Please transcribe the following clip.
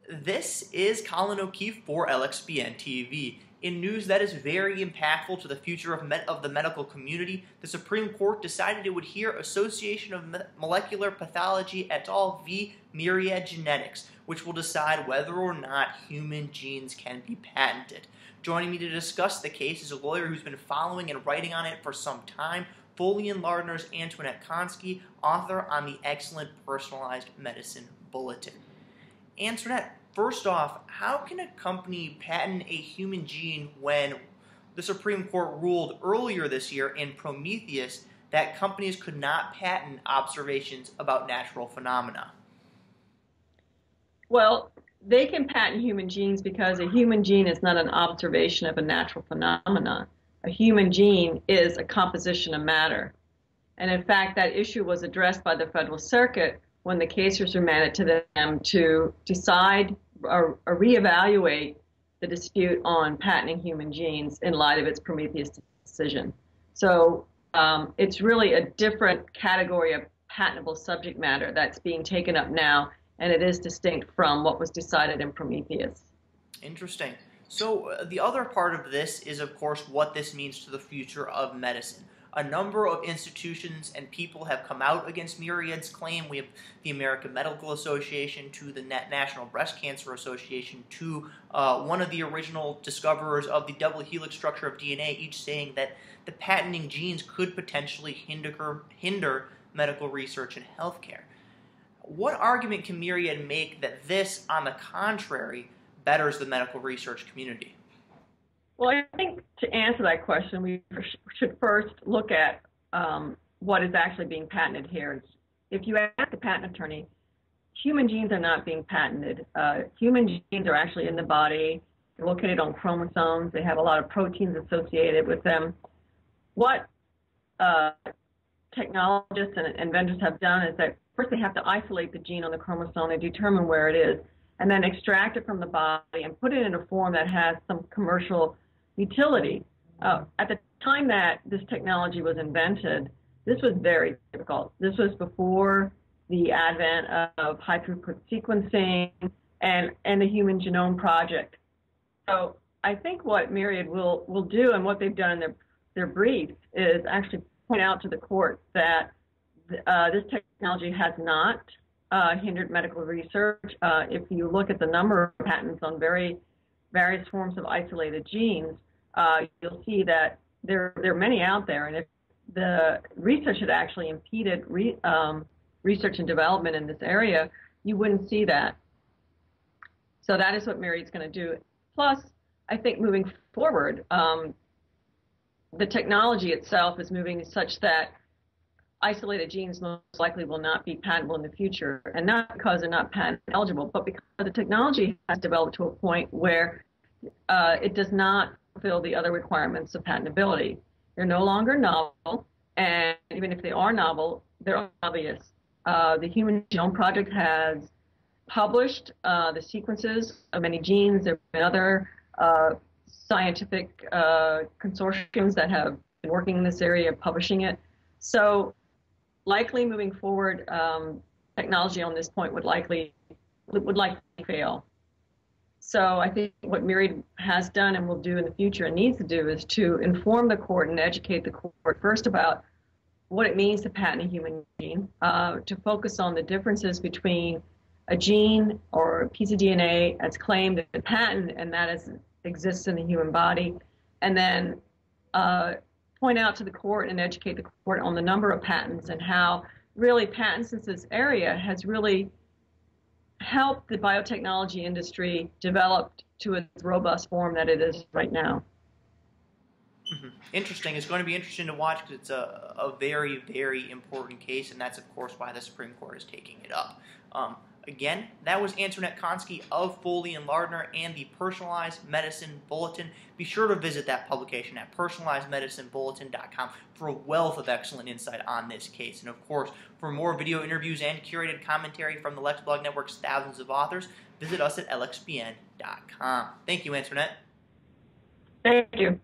This is Colin O'Keefe for LXBN TV. In news that is very impactful to the future of the medical community, the Supreme Court decided it would hear Association of Molecular Pathology et al. V. Myriad Genetics, which will decide whether or not human genes can be patented. Joining me to discuss the case is a lawyer who's been following and writing on it for some time, Foley and Lardner's Antoinette Konski, author on the excellent Personalized Medicine Bulletin. Antoinette, first off, how can a company patent a human gene when the Supreme Court ruled earlier this year in Prometheus that companies could not patent observations about natural phenomena? Well, they can patent human genes because a human gene is not an observation of a natural phenomena. A human gene is a composition of matter. And in fact, that issue was addressed by the Federal Circuit when the case was remanded to them to decide or reevaluate the dispute on patenting human genes in light of its Prometheus decision. So it's really a different category of patentable subject matter that's being taken up now, and it is distinct from what was decided in Prometheus. Interesting. So the other part of this is, of course, what this means to the future of medicine. A number of institutions and people have come out against Myriad's claim. We have the American Medical Association, to the National Breast Cancer Association, to one of the original discoverers of the double helix structure of DNA, each saying that the patenting genes could potentially hinder medical research and healthcare. What argument can Myriad make that this, on the contrary, betters the medical research community? Well, I think to answer that question, we should first look at what is actually being patented here. If you ask a patent attorney, human genes are not being patented. Human genes are actually in the body. They're located on chromosomes. They have a lot of proteins associated with them. What technologists and inventors have done is that first they have to isolate the gene on the chromosome and determine where it is, and then extract it from the body and put it in a form that has some commercial utility. At the time that this technology was invented, this was very difficult. This was before the advent of high-throughput sequencing and the Human Genome Project. So I think what Myriad will do, and what they've done in their briefs, is actually point out to the court that this technology has not hindered medical research. If you look at the number of patents on various forms of isolated genes, you'll see that there are many out there, and if the research had actually impeded research and development in this area, you wouldn't see that. So that is what Myriad's going to do. Plus, I think moving forward, the technology itself is moving such that isolated genes most likely will not be patentable in the future, and not because they're not patent eligible, but because the technology has developed to a point where it does not fulfill the other requirements of patentability. They're no longer novel, and even if they are novel, they're obvious. The Human Genome Project has published the sequences of many genes. There have been other scientific consortiums that have been working in this area, publishing it. So likely moving forward, technology on this point would likely fail. So I think what Myriad has done and will do in the future and needs to do is to inform the court and educate the court first about what it means to patent a human gene, to focus on the differences between a gene or a piece of DNA that's claimed in the patent and that exists in the human body, and then point out to the court and educate the court on the number of patents and how really patents in this area has really helped the biotechnology industry develop to its robust form that it is right now. Interesting. It's going to be interesting to watch because it's a very, very important case, and that's, of course, why the Supreme Court is taking it up. Again, that was Antoinette Konski of Foley and Lardner and the Personalized Medicine Bulletin. Be sure to visit that publication at personalizedmedicinebulletin.com for a wealth of excellent insight on this case. And of course, for more video interviews and curated commentary from the LexBlog Network's thousands of authors, visit us at lxbn.com. Thank you, Antoinette. Thank you.